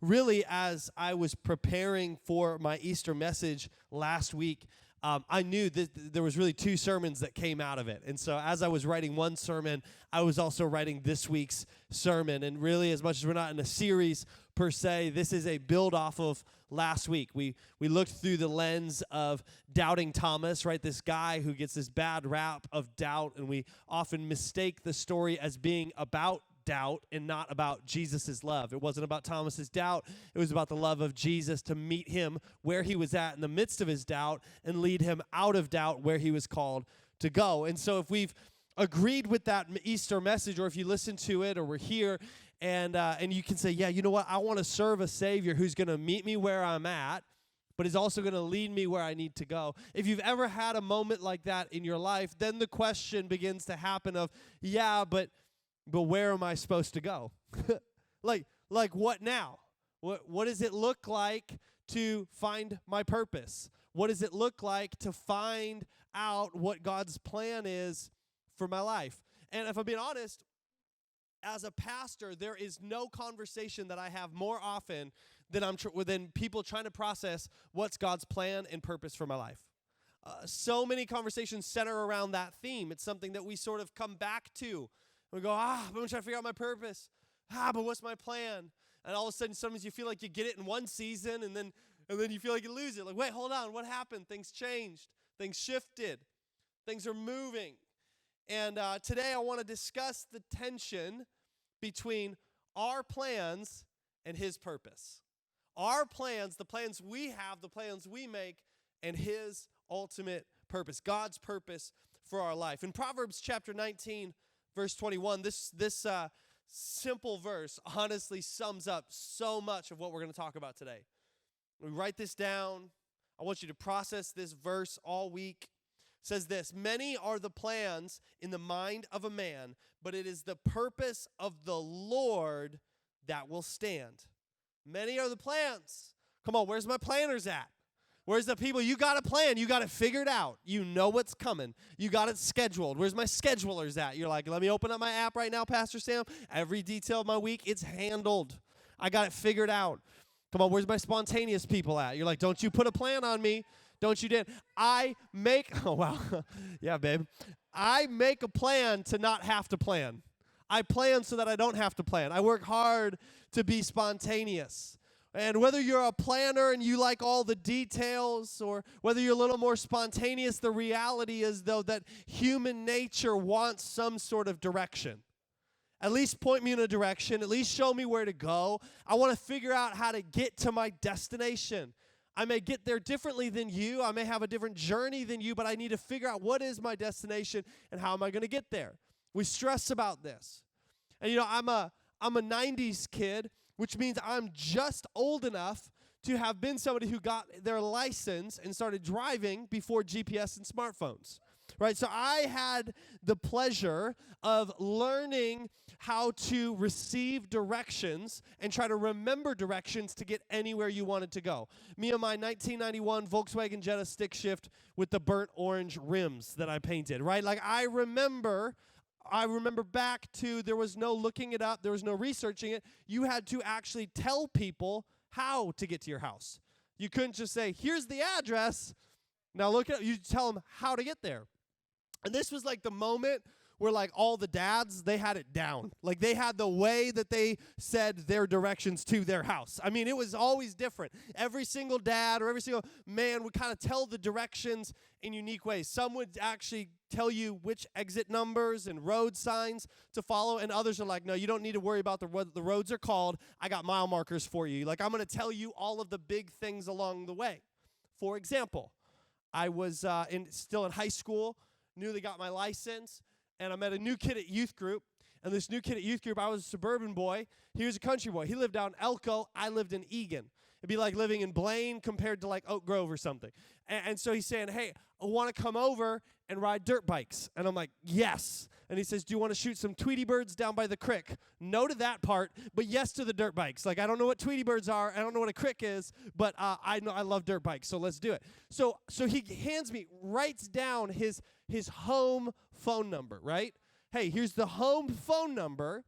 really, as I was preparing for my Easter message last week, I knew that there was really two sermons that came out of it. And so as I was writing one sermon, I was also writing this week's sermon. And really, as much as we're not in a series per se, this is a build off of last week. We looked through the lens of doubting Thomas, right? This guy who gets this bad rap of doubt, and we often mistake the story as being about doubt and not about Jesus' love. It wasn't about Thomas's doubt. It was about the love of Jesus to meet him where he was at in the midst of his doubt and lead him out of doubt where he was called to go. And so if we've agreed with that Easter message, or if you listen to it or we're here and you can say, yeah, you know what? I want to serve a Savior who's going to meet me where I'm at, but is also going to lead me where I need to go. If you've ever had a moment like that in your life, then the question begins to happen of, yeah, but where am I supposed to go? like what now? What does it look like to find my purpose? What does it look like to find out what God's plan is for my life? And if I'm being honest, as a pastor, there is no conversation that I have more often than people trying to process what's God's plan and purpose for my life. So many conversations center around that theme. It's something that we sort of come back to. We go, I'm trying to figure out my purpose. But what's my plan? And all of a sudden, sometimes you feel like you get it in one season, and then you feel like you lose it. Like, wait, hold on, what happened? Things changed. Things shifted. Things are moving. And today I want to discuss the tension between our plans and His purpose. Our plans, the plans we have, the plans we make, and His ultimate purpose, God's purpose for our life. In Proverbs chapter 19, Verse 21, this simple verse honestly sums up so much of what we're going to talk about today. We write this down. I want you to process this verse all week. It says this: many are the plans in the mind of a man, but it is the purpose of the Lord that will stand. Many are the plans. Come on, where's my planners at? Where's the people? You got a plan. You got it figured out. You know what's coming. You got it scheduled. Where's my schedulers at? You're like, let me open up my app right now, Pastor Sam. Every detail of my week, it's handled. I got it figured out. Come on, where's my spontaneous people at? You're like, don't you put a plan on me. Don't you dare. Oh, wow. Yeah, babe. I make a plan to not have to plan. I plan so that I don't have to plan. I work hard to be spontaneous. And whether you're a planner and you like all the details, or whether you're a little more spontaneous, the reality is, though, that human nature wants some sort of direction. At least point me in a direction. At least show me where to go. I want to figure out how to get to my destination. I may get there differently than you. I may have a different journey than you, but I need to figure out what is my destination and how am I going to get there. We stress about this. And, I'm a 90s kid, which means I'm just old enough to have been somebody who got their license and started driving before GPS and smartphones, right? So I had the pleasure of learning how to receive directions and try to remember directions to get anywhere you wanted to go. Me and my 1991 Volkswagen Jetta stick shift with the burnt orange rims that I painted, right? Like I remember back to, there was no looking it up, there was no researching it. You had to actually tell people how to get to your house. You couldn't just say, here's the address. Now look at it. You tell them how to get there. And this was like the moment where like all the dads, they had it down. Like they had the way that they said their directions to their house. I mean, it was always different. Every single dad or every single man would kind of tell the directions in unique ways. Some would actually tell you which exit numbers and road signs to follow, and others are like, no, you don't need to worry about what the roads are called. I got mile markers for you. Like, I'm going to tell you all of the big things along the way. For example, I was still in high school, newly got my license, and I met a new kid at youth group. And this new kid at youth group, I was a suburban boy. He was a country boy. He lived out in Elko. I lived in Egan. It'd be like living in Blaine compared to like Oak Grove or something. And so he's saying, hey, I want to come over and ride dirt bikes. And I'm like, yes. And he says, do you want to shoot some Tweety birds down by the creek? No to that part, but yes to the dirt bikes. Like, I don't know what Tweety birds are. I don't know what a creek is, but I know I love dirt bikes, so let's do it. So he writes down his home phone number, right? Hey, here's the home phone number.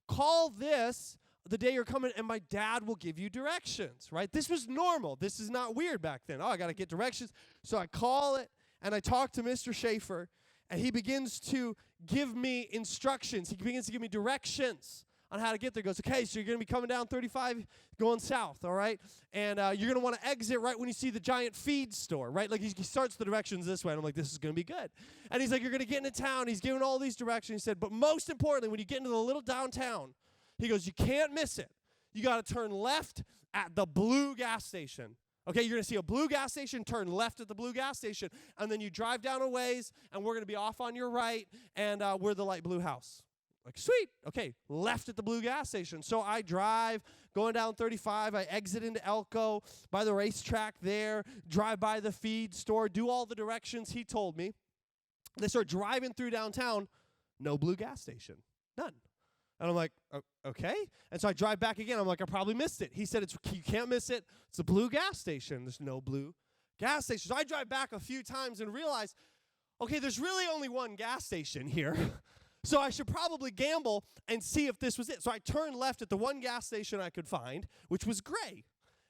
Call this the day you're coming, and my dad will give you directions, right? This was normal. This is not weird back then. Oh, I got to get directions. So I call it, and I talk to Mr. Schaefer, and he begins to give me instructions. He begins to give me directions on how to get there. He goes, okay, so you're going to be coming down 35, going south, all right? And you're going to want to exit right when you see the giant feed store, right? Like, he starts the directions this way, and I'm like, this is going to be good. And he's like, you're going to get into town. He's giving all these directions. He said, but most importantly, when you get into the little downtown, he goes, you can't miss it. You got to turn left at the blue gas station. Okay, you're going to see a blue gas station, turn left at the blue gas station, and then you drive down a ways, and we're going to be off on your right, and we're the light blue house. Like, sweet. Okay, left at the blue gas station. So I drive, going down 35. I exit into Elko, by the racetrack there, drive by the feed store, do all the directions he told me. They start driving through downtown, no blue gas station, none. And I'm like, okay. And so I drive back again. I'm like, I probably missed it. He said, you can't miss it. It's a blue gas station. There's no blue gas station. So I drive back a few times and realize, okay, there's really only one gas station here. So I should probably gamble and see if this was it. So I turn left at the one gas station I could find, which was gray.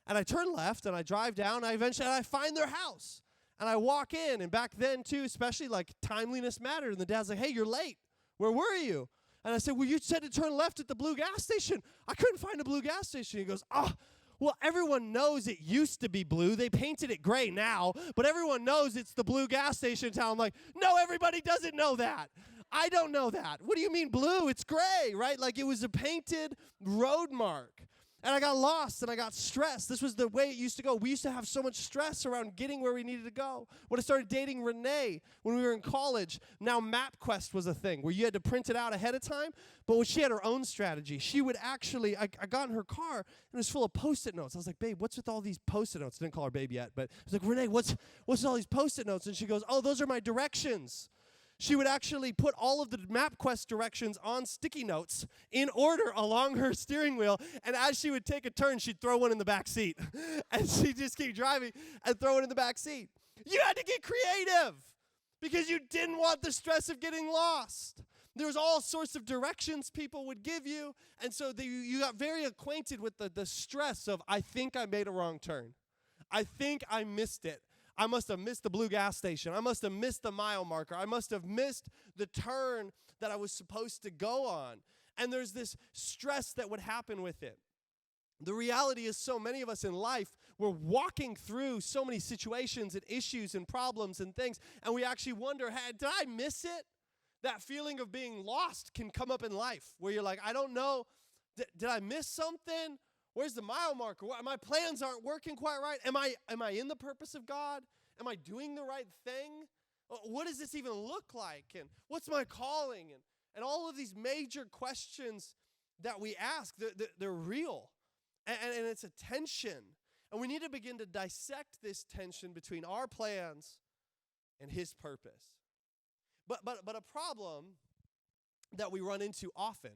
And I turn left, and I drive down, and I find their house. And I walk in, and back then, too, especially, like, timeliness mattered. And the dad's like, hey, you're late. Where were you? And I said, well, you said to turn left at the blue gas station. I couldn't find a blue gas station. He goes, well, everyone knows it used to be blue. They painted it gray now, but everyone knows it's the blue gas station in town. I'm like, no, everybody doesn't know that. I don't know that. What do you mean blue? It's gray, right? Like, it was a painted road mark. And I got lost, and I got stressed. This was the way it used to go. We used to have so much stress around getting where we needed to go. When I started dating Renee when we were in college, now MapQuest was a thing where you had to print it out ahead of time. But when she had her own strategy, she would actually, I got in her car, and it was full of Post-it notes. I was like, babe, what's with all these Post-it notes? I didn't call her babe yet, but I was like, Renee, what's with all these Post-it notes? And she goes, oh, those are my directions. She would actually put all of the MapQuest directions on sticky notes in order along her steering wheel, and as she would take a turn, she'd throw one in the back seat. And she'd just keep driving and throw it in the back seat. You had to get creative because you didn't want the stress of getting lost. There was all sorts of directions people would give you, and so you got very acquainted with the stress of, I think I made a wrong turn. I think I missed it. I must have missed the blue gas station. I must have missed the mile marker. I must have missed the turn that I was supposed to go on. And there's this stress that would happen with it. The reality is so many of us in life, we're walking through so many situations and issues and problems and things, and we actually wonder, hey, did I miss it? That feeling of being lost can come up in life where you're like, I don't know, did I miss something? Where's the mile marker? My plans aren't working quite right. Am I in the purpose of God? Am I doing the right thing? What does this even look like? And what's my calling? And all of these major questions that we ask, they're real. And it's a tension. And we need to begin to dissect this tension between our plans and His purpose. But a problem that we run into often,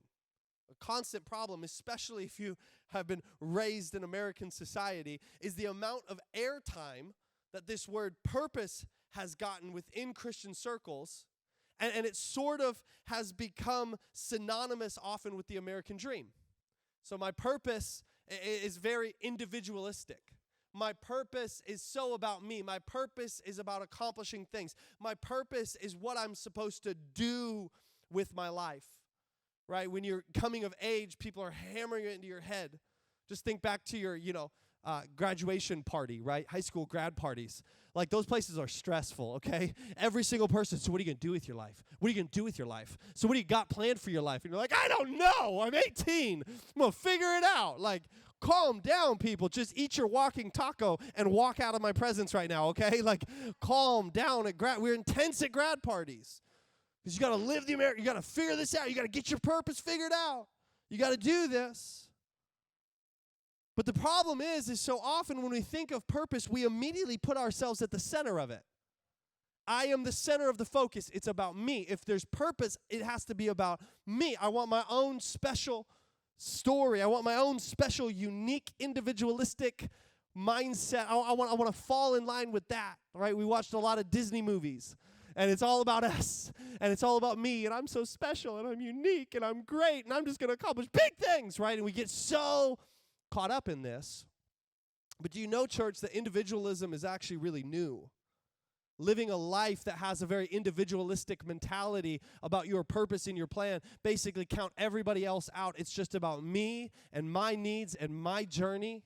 a constant problem, especially if you have been raised in American society, is the amount of airtime that this word purpose has gotten within Christian circles, and it sort of has become synonymous often with the American dream. So my purpose is very individualistic. My purpose is so about me. My purpose is about accomplishing things. My purpose is what I'm supposed to do with my life. Right? When you're coming of age, people are hammering it into your head. Just think back to your, graduation party, right? High school grad parties. Like, those places are stressful, okay? Every single person, so what are you going to do with your life? What are you going to do with your life? So what do you got planned for your life? And you're like, I don't know. I'm 18. I'm going to figure it out. Like, calm down, people. Just eat your walking taco and walk out of my presence right now, okay? Like, calm down. We're intense at grad parties. Because you got to live the American, you got to figure this out. You got to get your purpose figured out. You got to do this. But the problem is so often when we think of purpose, we immediately put ourselves at the center of it. I am the center of the focus. It's about me. If there's purpose, it has to be about me. I want my own special story. I want my own special, unique, individualistic mindset. I want to fall in line with that. Right? We watched a lot of Disney movies. And it's all about us. And it's all about me. And I'm so special. And I'm unique. And I'm great. And I'm just going to accomplish big things, right? And we get so caught up in this. But do you know, church, that individualism is actually really new? Living a life that has a very individualistic mentality about your purpose and your plan, basically count everybody else out. It's just about me and my needs and my journey.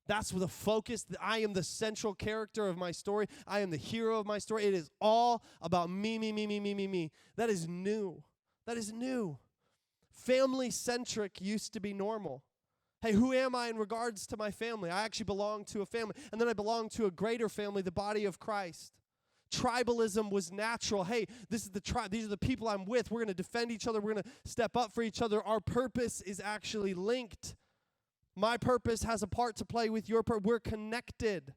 That's the focus. I am the central character of my story. I am the hero of my story. It is all about me, me, me, me, me, me, me. That is new. That is new. Family-centric used to be normal. Hey, who am I in regards to my family? I actually belong to a family. And then I belong to a greater family, the body of Christ. Tribalism was natural. Hey, this is the tribe. These are the people I'm with. We're going to defend each other. We're going to step up for each other. Our purpose is actually linked. My purpose has a part to play with your purpose. We're connected.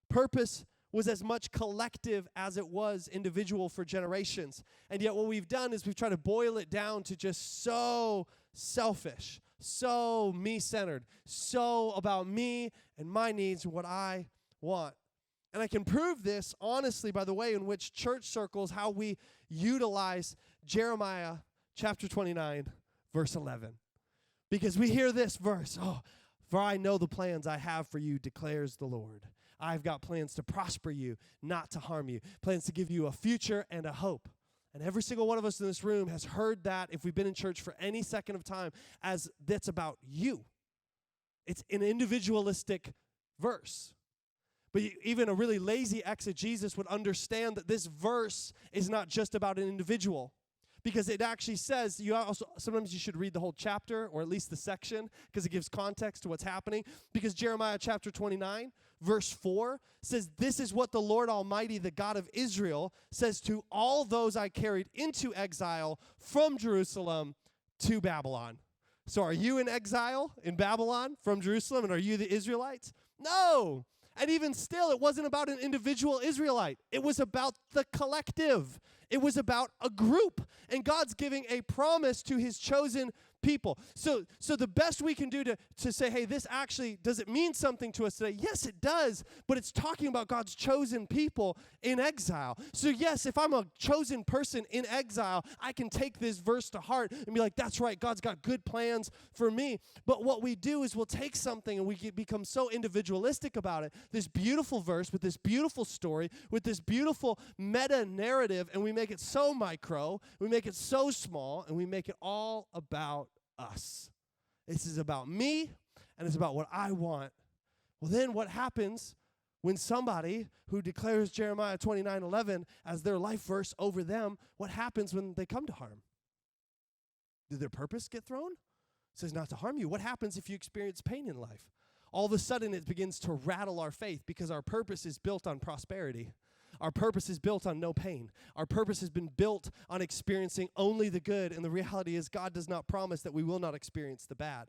Purpose was as much collective as it was individual for generations. And yet what we've done is we've tried to boil it down to just so selfish, so me-centered, so about me and my needs and what I want. And I can prove this, honestly, by the way in which church circles, how we utilize Jeremiah chapter 29, verse 11. Because we hear this verse, for I know the plans I have for you, declares the Lord. I've got plans to prosper you, not to harm you, plans to give you a future and a hope. And every single one of us in this room has heard that, if we've been in church for any second of time, as that's about you. It's an individualistic verse. But even a really lazy exegesis would understand that this verse is not just about an individual. Because it actually says, sometimes you should read the whole chapter, or at least the section, because it gives context to what's happening. Because Jeremiah chapter 29, verse 4, says, this is what the Lord Almighty, the God of Israel, says to all those I carried into exile from Jerusalem to Babylon. So are you in exile in Babylon from Jerusalem, and are you the Israelites? No. And even still, it wasn't about an individual Israelite. It was about the collective. It was about a group. And God's giving a promise to his chosen people. So the best we can do to say, hey, this actually, does it mean something to us today? Yes, it does. But it's talking about God's chosen people in exile. So yes, if I'm a chosen person in exile, I can take this verse to heart and be like, that's right, God's got good plans for me. But what we do is we'll take something and we become so individualistic about it. This beautiful verse with this beautiful story, with this beautiful meta-narrative, and we make it so micro, we make it so small, and we make it all about us. This is about me, and it's about what I want. Well, then what happens when somebody who declares Jeremiah 29:11 as their life verse over them, what happens when they come to harm? Did their purpose get thrown? It says not to harm you. What happens if you experience pain in life? All of a sudden it begins to rattle our faith because our purpose is built on prosperity. Our purpose is built on no pain. Our purpose has been built on experiencing only the good, and the reality is God does not promise that we will not experience the bad.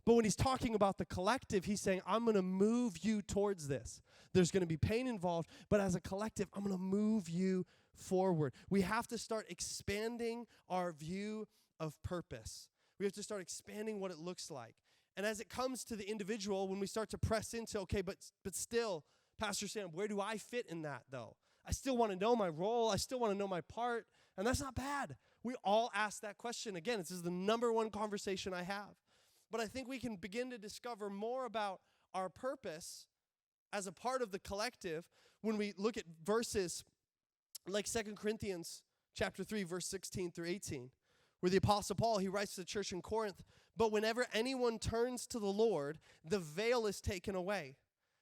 But when he's talking about the collective, he's saying, I'm going to move you towards this. There's going to be pain involved, but as a collective, I'm going to move you forward. We have to start expanding our view of purpose. We have to start expanding what it looks like. And as it comes to the individual, when we start to press into, okay, but still, Pastor Sam, where do I fit in that, though? I still want to know my role. I still want to know my part. And that's not bad. We all ask that question. Again, this is the number one conversation I have. But I think we can begin to discover more about our purpose as a part of the collective when we look at verses like 2 Corinthians chapter 3, verse 16 through 18, where the Apostle Paul, he writes to the church in Corinth, but whenever anyone turns to the Lord, the veil is taken away.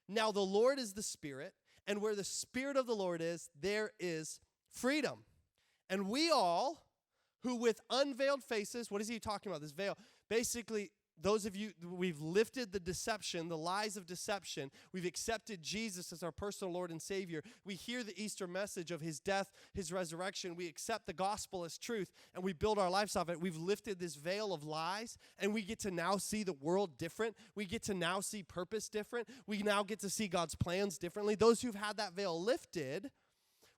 Now the Lord is the Spirit, and where the Spirit of the Lord is, there is freedom. And we all, who with unveiled faces, what is he talking about, this veil? Basically, those of you, we've lifted the deception, the lies of deception. We've accepted Jesus as our personal Lord and Savior. We hear the Easter message of his death, his resurrection. We accept the gospel as truth, and we build our lives off it. We've lifted this veil of lies, and we get to now see the world different. We get to now see purpose different. We now get to see God's plans differently. Those who've had that veil lifted,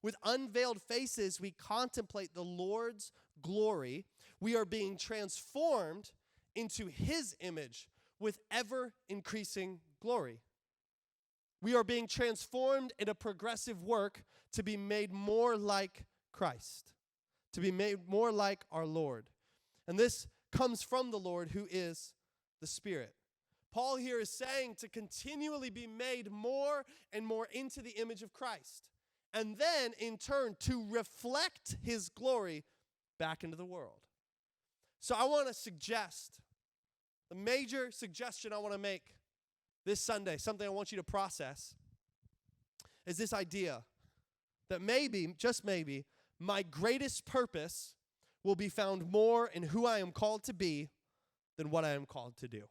with unveiled faces, we contemplate the Lord's glory. We are being transformed into his image with ever-increasing glory. We are being transformed in a progressive work to be made more like Christ, to be made more like our Lord. And this comes from the Lord, who is the Spirit. Paul here is saying to continually be made more and more into the image of Christ, and then in turn to reflect his glory back into the world. So I want to suggest, the major suggestion I want to make this Sunday, something I want you to process, is this idea that maybe, just maybe, my greatest purpose will be found more in who I am called to be than what I am called to do.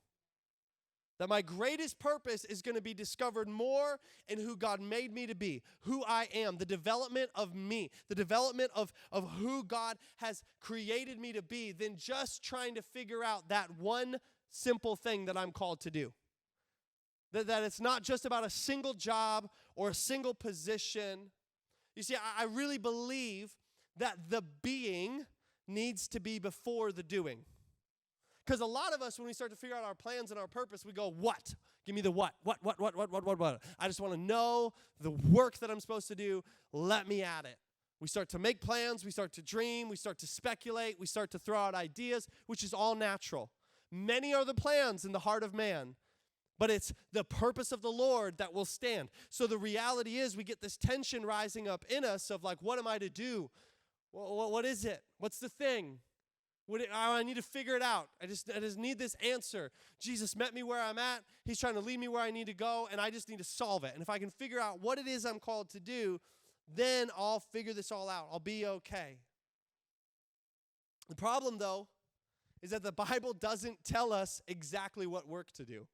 That my greatest purpose is going to be discovered more in who God made me to be, who I am, the development of me, the development of who God has created me to be, than just trying to figure out that one simple thing that I'm called to do. That it's not just about a single job or a single position. You see, I really believe that the being needs to be before the doing. Because a lot of us, when we start to figure out our plans and our purpose, we go, what? Give me the what? What? I just want to know the work that I'm supposed to do. Let me at it. We start to make plans. We start to dream. We start to speculate. We start to throw out ideas, which is all natural. Many are the plans in the heart of man, but it's the purpose of the Lord that will stand. So the reality is we get this tension rising up in us of like, what am I to do? Well, what is it? What's the thing? I need to figure it out. I just need this answer. Jesus met me where I'm at. He's trying to lead me where I need to go, and I just need to solve it. And if I can figure out what it is I'm called to do, then I'll figure this all out. I'll be okay. The problem, though, is that the Bible doesn't tell us exactly what work to do.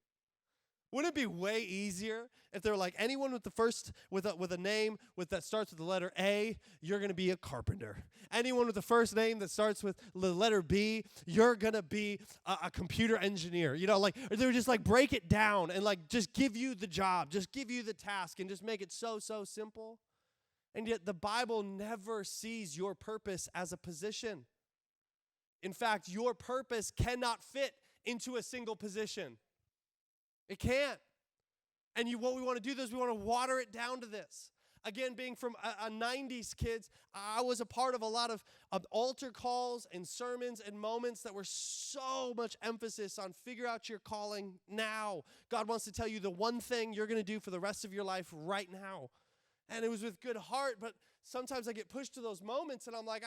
Wouldn't it be way easier if they were like, anyone with the first, with a name that starts with the letter A, you're going to be a carpenter. Anyone with the first name that starts with the letter B, you're going to be a computer engineer. You know, like, or they would just like break it down and like just give you the job, just give you the task and just make it so simple. And yet the Bible never sees your purpose as a position. In fact, your purpose cannot fit into a single position. It can't. And what we want to do is we want to water it down to this. Again, being from a 90s kids, I was a part of a lot of altar calls and sermons and moments that were so much emphasis on figure out your calling now. God wants to tell you the one thing you're going to do for the rest of your life right now. And it was with good heart, but sometimes I get pushed to those moments and I'm like,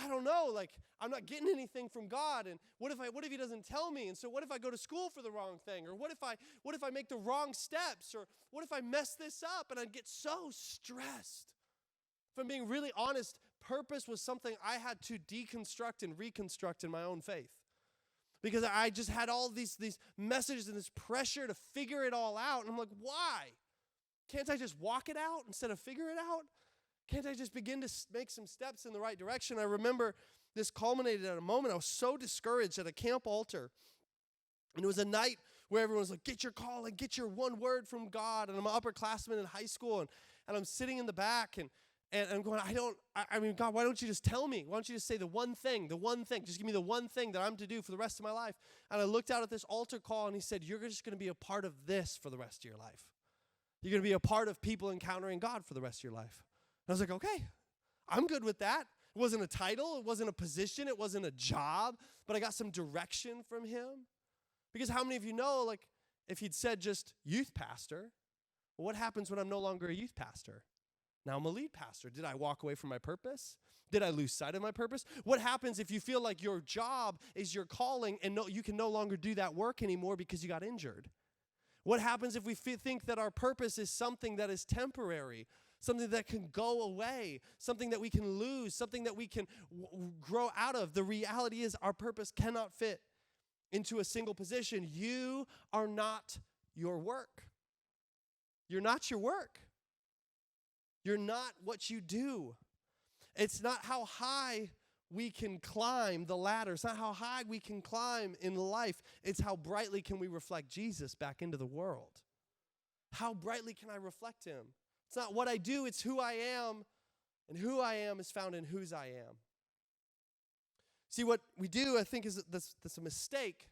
I don't know, like I'm not getting anything from God, and what if he doesn't tell me? And so what if I go to school for the wrong thing? Or what if I make the wrong steps? Or what if I mess this up? And I'd get so stressed. If I'm being really honest, purpose was something I had to deconstruct and reconstruct in my own faith. Because I just had all these messages and this pressure to figure it all out. And I'm like, why? Can't I just walk it out instead of figure it out? Can't I just begin to make some steps in the right direction? I remember this culminated at a moment. I was so discouraged at a camp altar. And it was a night where everyone was like, get your call and get your one word from God. And I'm an upperclassman in high school. And I'm sitting in the back and I'm going, I mean, God, why don't you just tell me? Why don't you just say the one thing? Just give me the one thing that I'm to do for the rest of my life. And I looked out at this altar call and he said, you're just going to be a part of this for the rest of your life. You're going to be a part of people encountering God for the rest of your life. I was like, okay, I'm good with that. It wasn't a title. It wasn't a position. It wasn't a job. But I got some direction from him. Because how many of you know, like, if he'd said just youth pastor, well, what happens when I'm no longer a youth pastor? Now I'm a lead pastor. Did I walk away from my purpose? Did I lose sight of my purpose? What happens if you feel like your job is your calling and you can no longer do that work anymore because you got injured? What happens if we think that our purpose is something that is temporary? Something that can go away, something that we can lose, something that we can grow out of. The reality is our purpose cannot fit into a single position. You are not your work. You're not your work. You're not what you do. It's not how high we can climb the ladder. It's not how high we can climb in life. It's how brightly can we reflect Jesus back into the world. How brightly can I reflect him? It's not what I do, it's who I am, and who I am is found in whose I am. See, what we do, I think, is that's a mistake,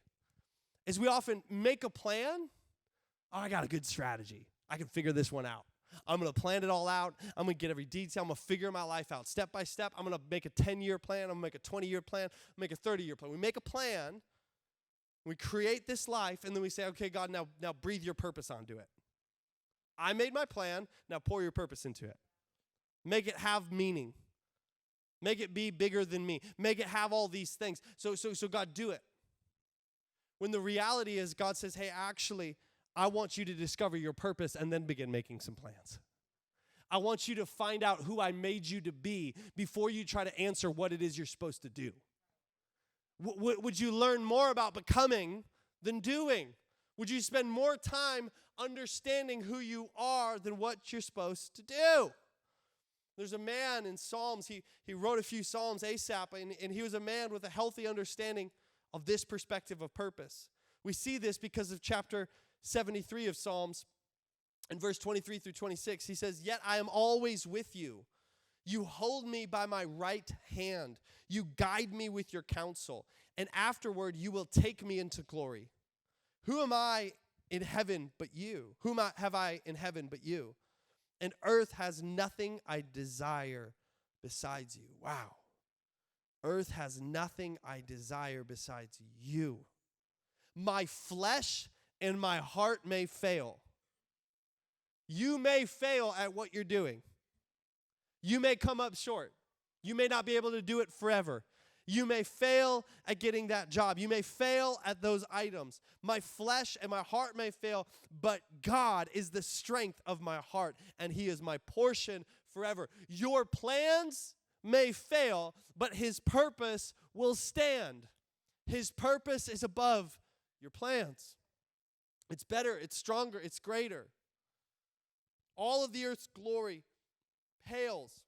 is we often make a plan. Oh, I got a good strategy. I can figure this one out. I'm going to plan it all out. I'm going to get every detail. I'm going to figure my life out step by step. I'm going to make a 10-year plan. I'm going to make a 20-year plan. Make a 30-year plan. We make a plan. We create this life, and then we say, okay, God, now breathe your purpose onto it. I made my plan. Now pour your purpose into it. Make it have meaning. Make it be bigger than me. Make it have all these things. So God, do it. When the reality is God says, hey, actually, I want you to discover your purpose and then begin making some plans. I want you to find out who I made you to be before you try to answer what it is you're supposed to do. Would you learn more about becoming than doing? Would you spend more time understanding who you are than what you're supposed to do? There's a man in Psalms, he wrote a few Psalms, Asaph, and he was a man with a healthy understanding of this perspective of purpose. We see this because of chapter 73 of Psalms, in verse 23 through 26. He says, yet I am always with you. You hold me by my right hand. You guide me with your counsel, and afterward you will take me into glory. Who am I in heaven but you? Whom have I in heaven but you? And earth has nothing I desire besides you. Wow. Earth has nothing I desire besides you. My flesh and my heart may fail. You may fail at what you're doing. You may come up short. You may not be able to do it forever. You may fail at getting that job. You may fail at those items. My flesh and my heart may fail, but God is the strength of my heart, and he is my portion forever. Your plans may fail, but his purpose will stand. His purpose is above your plans. It's better, it's stronger, it's greater. All of the earth's glory pales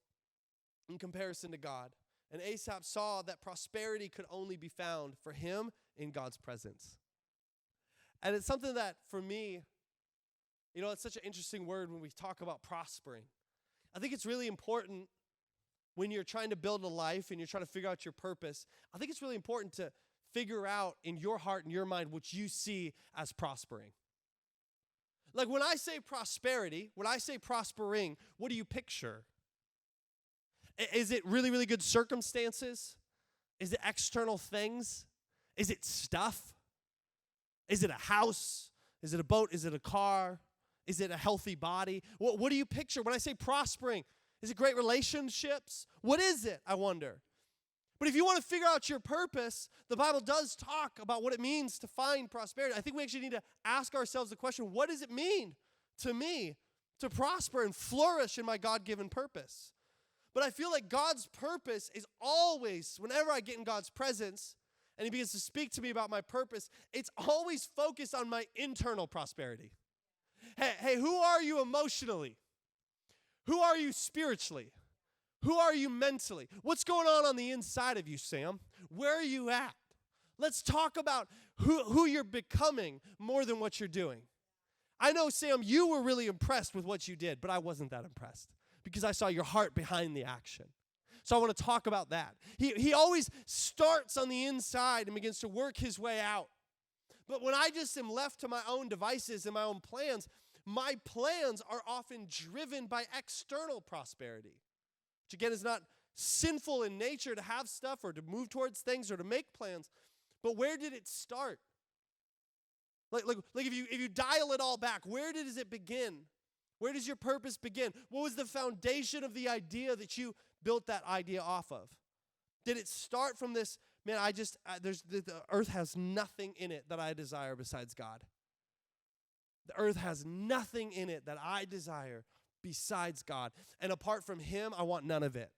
in comparison to God. And Asaph saw that prosperity could only be found for him in God's presence. And it's something that, for me, it's such an interesting word when we talk about prospering. I think it's really important when you're trying to build a life and you're trying to figure out your purpose. I think it's really important to figure out in your heart and your mind what you see as prospering. Like when I say prosperity, when I say prospering, what do you picture? Is it really, really good circumstances? Is it external things? Is it stuff? Is it a house? Is it a boat? Is it a car? Is it a healthy body? What do you picture when I say prospering? Is it great relationships? What is it, I wonder? But if you want to figure out your purpose, the Bible does talk about what it means to find prosperity. I think we actually need to ask ourselves the question, what does it mean to me to prosper and flourish in my God-given purpose? But I feel like God's purpose is always, whenever I get in God's presence and he begins to speak to me about my purpose, it's always focused on my internal prosperity. Hey, who are you emotionally? Who are you spiritually? Who are you mentally? What's going on the inside of you, Sam? Where are you at? Let's talk about who you're becoming more than what you're doing. I know, Sam, you were really impressed with what you did, but I wasn't that impressed because I saw your heart behind the action. So I want to talk about that. He always starts on the inside and begins to work his way out. But when I just am left to my own devices and my own plans, my plans are often driven by external prosperity. Which again is not sinful in nature to have stuff or to move towards things or to make plans. But where did it start? Like if you dial it all back, where does it begin? Where does your purpose begin? What was the foundation of the idea that you built that idea off of? Did it start from this, man, the earth has nothing in it that I desire besides God. The earth has nothing in it that I desire besides God. And apart from him, I want none of it.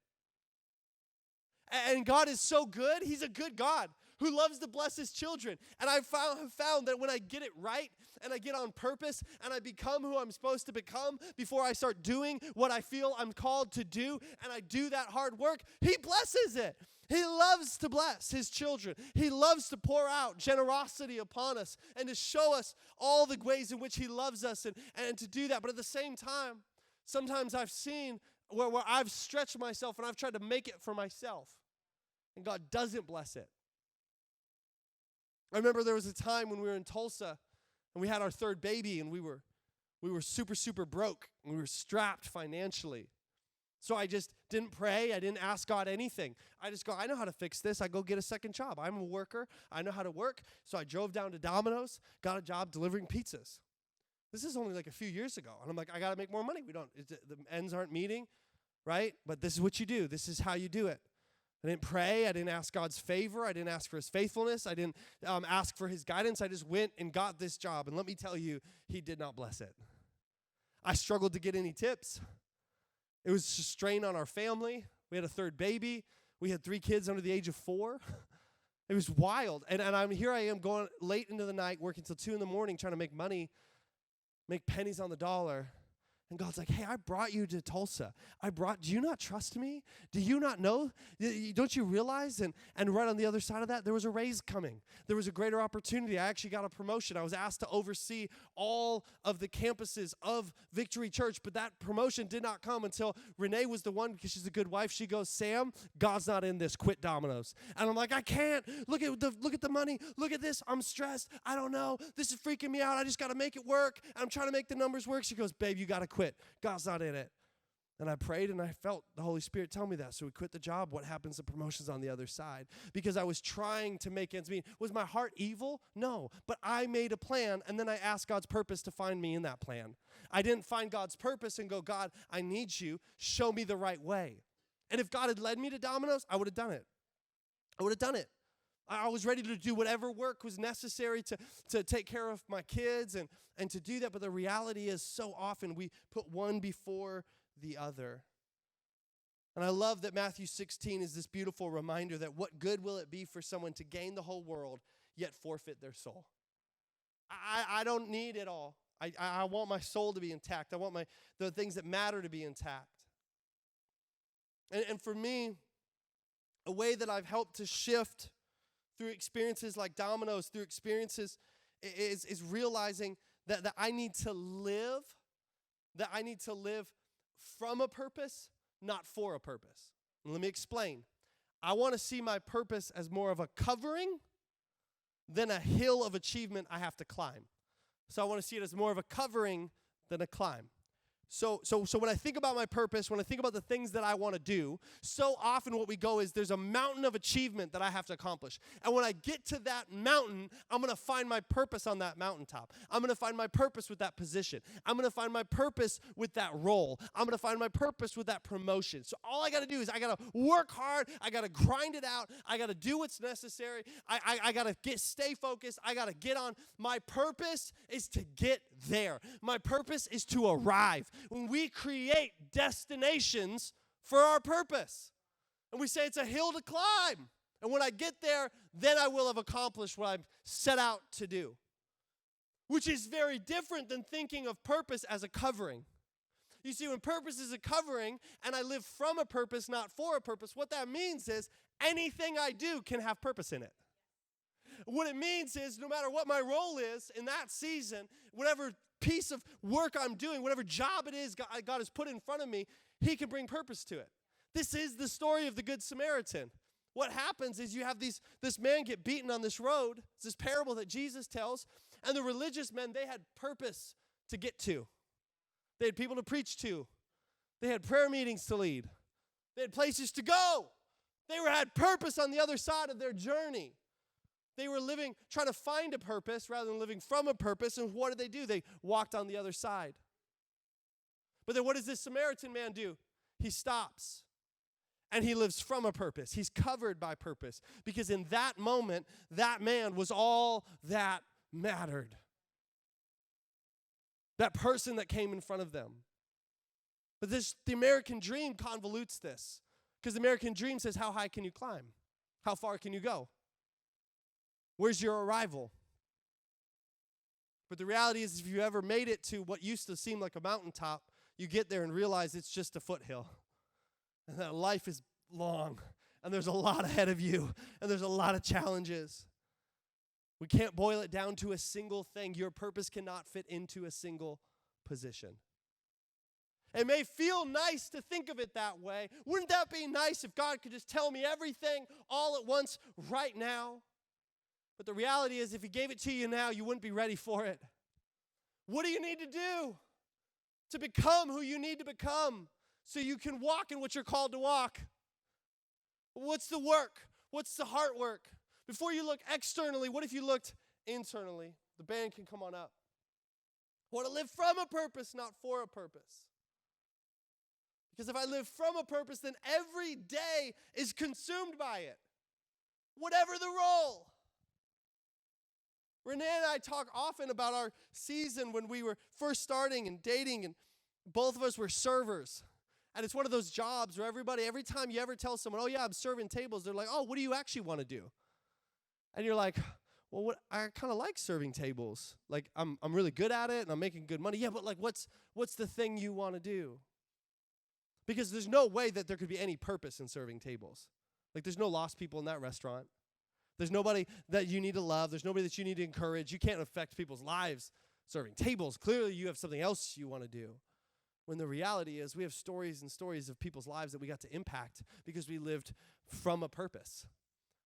And God is so good. He's a good God who loves to bless his children. And I have found that when I get it right and I get on purpose and I become who I'm supposed to become before I start doing what I feel I'm called to do and I do that hard work, he blesses it. He loves to bless his children. He loves to pour out generosity upon us and to show us all the ways in which he loves us and to do that. But at the same time, sometimes I've seen where I've stretched myself and I've tried to make it for myself. And God doesn't bless it. I remember there was a time when we were in Tulsa and we had our third baby and we were We were super, super broke. We were strapped financially. So I just didn't pray. I didn't ask God anything. I just go, I know how to fix this. I go get a second job. I'm a worker. I know how to work. So I drove down to Domino's, got a job delivering pizzas. This is only like a few years ago. And I'm like, I got to make more money. The ends aren't meeting, right? But this is what you do. This is how you do it. I didn't pray. I didn't ask God's favor. I didn't ask for his faithfulness. I didn't ask for his guidance. I just went and got this job. And let me tell you, he did not bless it. I struggled to get any tips. It was a strain on our family. We had a third baby. We had 3 kids under the age of 4. It was wild. And I am going late into the night, working till 2 in the morning, trying to make money, make pennies on the dollar. And God's like, hey, I brought you to Tulsa. Do you not trust me? Do you not know? Don't you realize? And right on the other side of that, there was a raise coming. There was a greater opportunity. I actually got a promotion. I was asked to oversee all of the campuses of Victory Church, but that promotion did not come until Renee was the one, because she's a good wife. She goes, Sam, God's not in this. Quit Domino's. And I'm like, I can't. Look at the money. Look at this. I'm stressed. I don't know. This is freaking me out. I just got to make it work. I'm trying to make the numbers work. She goes, babe, you got to quit. God's not in it. And I prayed and I felt the Holy Spirit tell me that. So we quit the job. What happens? The promotion's on the other side. Because I was trying to make ends meet. Was my heart evil? No. But I made a plan, and then I asked God's purpose to find me in that plan. I didn't find God's purpose and go, God, I need you. Show me the right way. And if God had led me to Domino's, I would have done it. I would have done it. I was ready to do whatever work was necessary to take care of my kids and to do that. But the reality is, so often we put one before the other. And I love that Matthew 16 is this beautiful reminder that what good will it be for someone to gain the whole world yet forfeit their soul? I don't need it all. I want my soul to be intact. I want the things that matter to be intact. And for me, a way that I've helped to shift through experiences like Domino's, through experiences is realizing that I need to live from a purpose, not for a purpose. And let me explain. I want to see my purpose as more of a covering than a hill of achievement I have to climb. So I want to see it as more of a covering than a climb. So when I think about my purpose, when I think about the things that I want to do, so often what we go is there's a mountain of achievement that I have to accomplish. And when I get to that mountain, I'm going to find my purpose on that mountaintop. I'm going to find my purpose with that position. I'm going to find my purpose with that role. I'm going to find my purpose with that promotion. So all I got to do is I got to work hard. I got to grind it out. I got to do what's necessary. I got to stay focused. I got to get on. My purpose is to get there. My purpose is to arrive. When we create destinations for our purpose. And we say it's a hill to climb. And when I get there, then I will have accomplished what I've set out to do. Which is very different than thinking of purpose as a covering. You see, when purpose is a covering, and I live from a purpose, not for a purpose, what that means is anything I do can have purpose in it. What it means is no matter what my role is in that season, whatever piece of work I'm doing, whatever job it is God has put in front of me, he can bring purpose to it. This is the story of the Good Samaritan. What happens is you have this man get beaten on this road. It's this parable that Jesus tells. And the religious men, they had purpose to get to. They had people to preach to. They had prayer meetings to lead. They had places to go. They had purpose on the other side of their journey. They were trying to find a purpose rather than living from a purpose. And what did? They walked on the other side. But then what does this Samaritan man do? He stops. And he lives from a purpose. He's covered by purpose. Because in that moment, that man was all that mattered. That person that came in front of them. But the American dream convolutes this. Because the American dream says, how high can you climb? How far can you go? Where's your arrival? But the reality is, if you ever made it to what used to seem like a mountaintop, you get there and realize it's just a foothill. And that life is long, and there's a lot ahead of you, and there's a lot of challenges. We can't boil it down to a single thing. Your purpose cannot fit into a single position. It may feel nice to think of it that way. Wouldn't that be nice if God could just tell me everything all at once right now? But the reality is, if he gave it to you now, you wouldn't be ready for it. What do you need to do? to become who you need to become so you can walk in what you're called to walk. What's the work? What's the heart work? Before you look externally, what if you looked internally? The band can come on up. I want to live from a purpose, not for a purpose. Because if I live from a purpose, then every day is consumed by it. Whatever the role. Renee and I talk often about our season when we were first starting and dating, and both of us were servers. And it's one of those jobs where every time you ever tell someone, oh yeah, I'm serving tables, they're like, oh, what do you actually want to do? And you're like, well, I kind of like serving tables. Like, I'm really good at it, and I'm making good money. Yeah, but like, what's the thing you want to do? Because there's no way that there could be any purpose in serving tables. Like, there's no lost people in that restaurant. There's nobody that you need to love. There's nobody that you need to encourage. You can't affect people's lives serving tables. Clearly, you have something else you want to do. When the reality is we have stories and stories of people's lives that we got to impact because we lived from a purpose.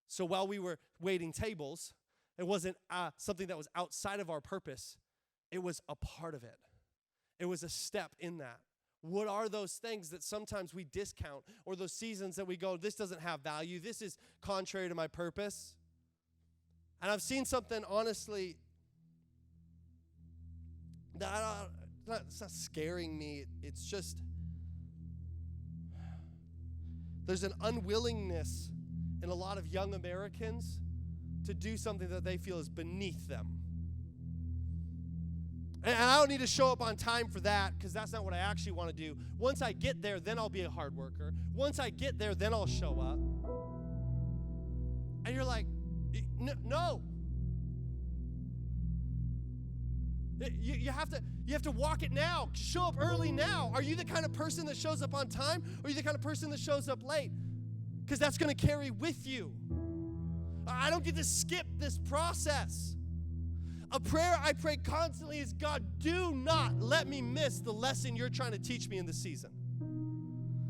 So while we were waiting tables, it wasn't something that was outside of our purpose. It was a part of it. It was a step in that. What are those things that sometimes we discount, or those seasons that we go, this doesn't have value, this is contrary to my purpose? And I've seen something, honestly, that it's not scaring me. It's just, there's an unwillingness in a lot of young Americans to do something that they feel is beneath them. And I don't need to show up on time for that, because that's not what I actually want to do. Once I get there, then I'll be a hard worker. Once I get there, then I'll show up. And you're like, no. You have to walk it now. Show up early now. Are you the kind of person that shows up on time, or are you the kind of person that shows up late? Because that's going to carry with you. I don't get to skip this process. A prayer I pray constantly is, God, do not let me miss the lesson you're trying to teach me in this season.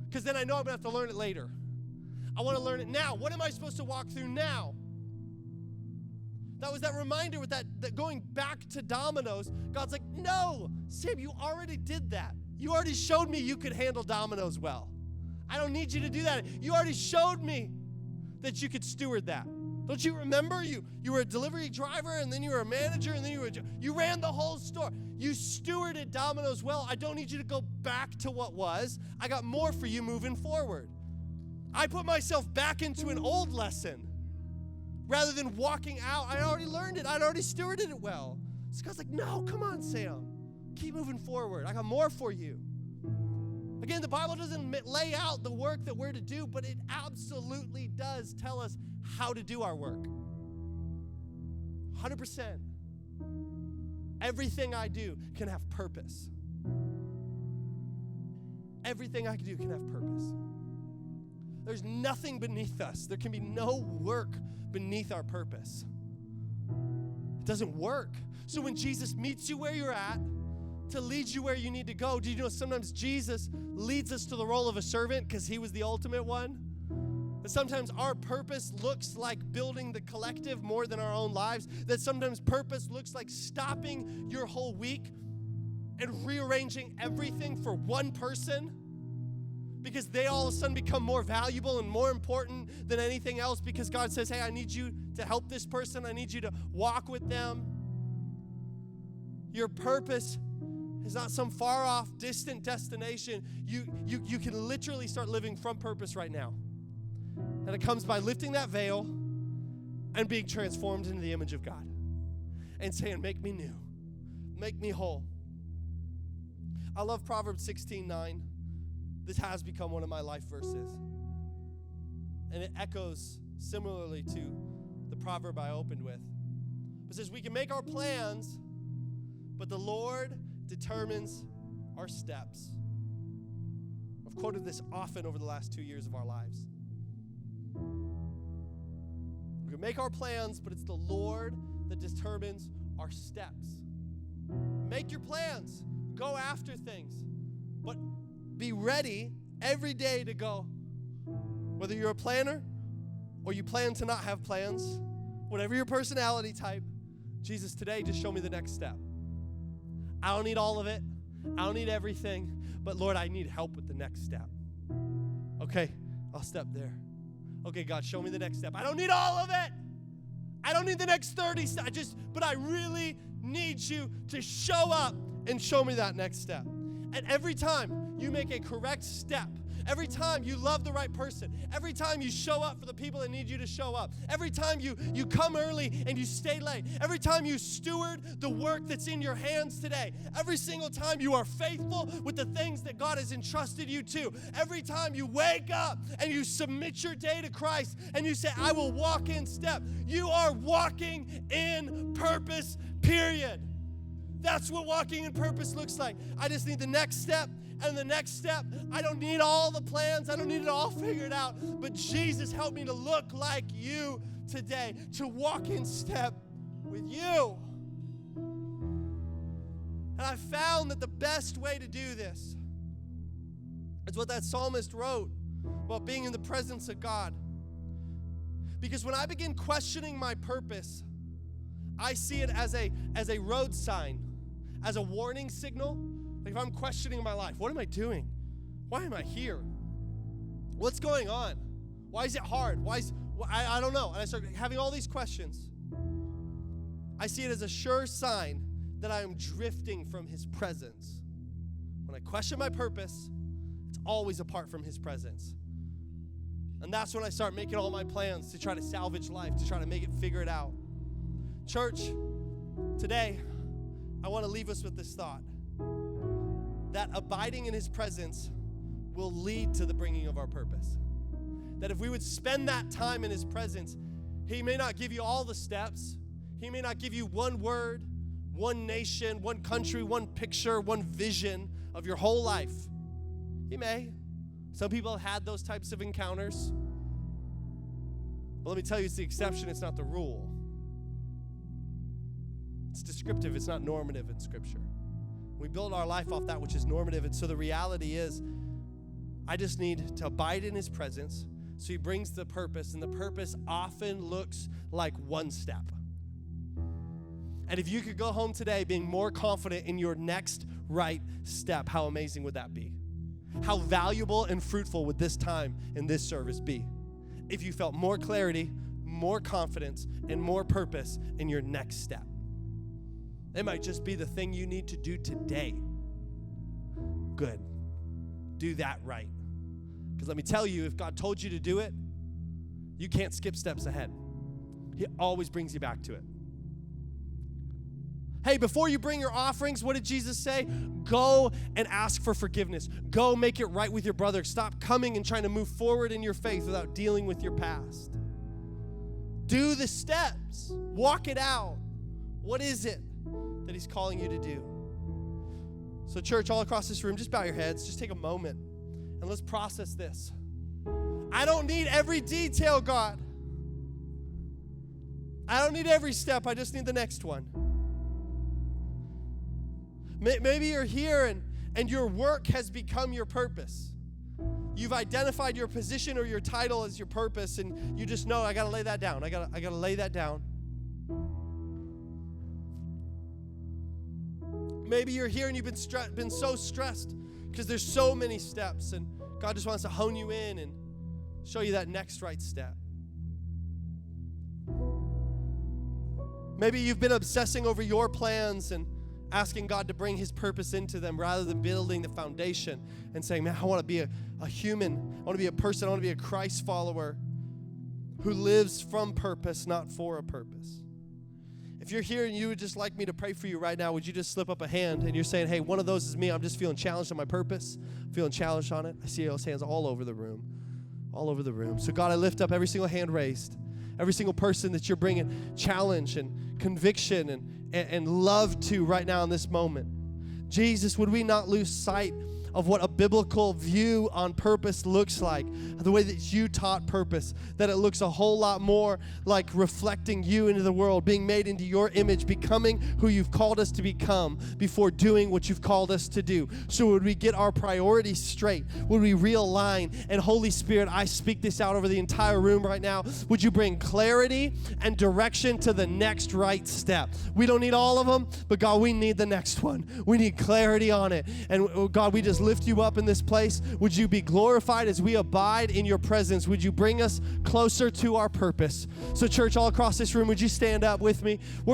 Because then I know I'm going to have to learn it later. I want to learn it now. What am I supposed to walk through now? That was that reminder with that going back to dominoes. God's like, no, Sam, you already did that. You already showed me you could handle dominoes well. I don't need you to do that. You already showed me that you could steward that. Don't you remember? You were a delivery driver, and then you were a manager, and then you ran the whole store. You stewarded Domino's well. I don't need you to go back to what was. I got more for you moving forward. I put myself back into an old lesson rather than walking out. I already learned it. I'd already stewarded it well. So God's like, no, come on, Sam. Keep moving forward. I got more for you. Again, the Bible doesn't lay out the work that we're to do, but it absolutely does tell us how to do our work. 100%. Everything I do can have purpose. Everything I do can have purpose. There's nothing beneath us. There can be no work beneath our purpose. It doesn't work. So when Jesus meets you where you're at to lead you where you need to go, do you know sometimes Jesus leads us to the role of a servant because he was the ultimate one? That sometimes our purpose looks like building the collective more than our own lives. That sometimes purpose looks like stopping your whole week and rearranging everything for one person because they all of a sudden become more valuable and more important than anything else because God says, hey, I need you to help this person. I need you to walk with them. Your purpose is not some far off, distant destination. You can literally start living from purpose right now. And it comes by lifting that veil and being transformed into the image of God and saying, make me new, make me whole. I love Proverbs 16:9. This has become one of my life verses. And it echoes similarly to the proverb I opened with. It says, we can make our plans, but the Lord determines our steps. I've quoted this often over the last 2 years of our lives. We can make our plans, but it's the Lord that determines our steps. Make your plans. Go after things. But be ready every day to go. Whether you're a planner or you plan to not have plans, whatever your personality type, Jesus, today just show me the next step. I don't need all of it. I don't need everything, but Lord, I need help with the next step. Okay, I'll step there. Okay, God, show me the next step. I don't need all of it. I don't need the next 30 steps, but I really need you to show up and show me that next step. And every time you make a correct step, every time you love the right person, every time you show up for the people that need you to show up, every time you come early and you stay late, every time you steward the work that's in your hands today, every single time you are faithful with the things that God has entrusted you to, every time you wake up and you submit your day to Christ and you say, I will walk in step, you are walking in purpose, period. That's what walking in purpose looks like. I just need the next step and the next step. I don't need all the plans. I don't need it all figured out. But Jesus, help me to look like you today, to walk in step with you. And I found that the best way to do this is what that psalmist wrote about being in the presence of God. Because when I begin questioning my purpose, I see it as a road sign, as a warning signal. Like if I'm questioning my life, what am I doing? Why am I here? What's going on? Why is it hard? I don't know. And I start having all these questions. I see it as a sure sign that I am drifting from his presence. When I question my purpose, it's always apart from his presence. And that's when I start making all my plans to try to salvage life, to try to make it, figure it out. Church, today, I want to leave us with this thought, that abiding in his presence will lead to the bringing of our purpose. That if we would spend that time in his presence, he may not give you all the steps. He may not give you one word, one nation, one country, one picture, one vision of your whole life. He may. Some people have had those types of encounters. But let me tell you, it's the exception, it's not the rule. It's descriptive, it's not normative in Scripture. We build our life off that which is normative, and so the reality is, I just need to abide in his presence, so he brings the purpose, and the purpose often looks like one step. And if you could go home today being more confident in your next right step, how amazing would that be? How valuable and fruitful would this time in this service be if you felt more clarity, more confidence, and more purpose in your next step? It might just be the thing you need to do today. Good. Do that right. Because let me tell you, if God told you to do it, you can't skip steps ahead. He always brings you back to it. Hey, before you bring your offerings, what did Jesus say? Go and ask for forgiveness. Go make it right with your brother. Stop coming and trying to move forward in your faith without dealing with your past. Do the steps. Walk it out. What is it that he's calling you to do? So church, all across this room, just bow your heads. Just take a moment and let's process this. I don't need every detail, God. I don't need every step. I just need the next one. Maybe you're here and your work has become your purpose. You've identified your position or your title as your purpose, and you just know, I got to lay that down. I got to lay that down. Maybe you're here and you've been so stressed because there's so many steps, and God just wants to hone you in and show you that next right step. Maybe you've been obsessing over your plans and asking God to bring his purpose into them rather than building the foundation and saying, man, I want to be a human. I want to be a person. I want to be a Christ follower who lives from purpose, not for a purpose. If you're here and you would just like me to pray for you right now, would you just slip up a hand and you're saying, hey, one of those is me. I'm just feeling challenged on my purpose. I'm feeling challenged on it. I see those hands all over the room. All over the room. So God, I lift up every single hand raised. Every single person that you're bringing challenge and conviction and love to right now in this moment. Jesus, would we not lose sight of what a biblical view on purpose looks like, the way that you taught purpose, that it looks a whole lot more like reflecting you into the world, being made into your image, becoming who you've called us to become before doing what you've called us to do. So would we get our priorities straight? Would we realign? And Holy Spirit, I speak this out over the entire room right now. Would you bring clarity and direction to the next right step? We don't need all of them, but God, we need the next one. We need clarity on it. And God, we just lift you up in this place. Would you be glorified as we abide in your presence? Would you bring us closer to our purpose? So church all across this room, would you stand up with me?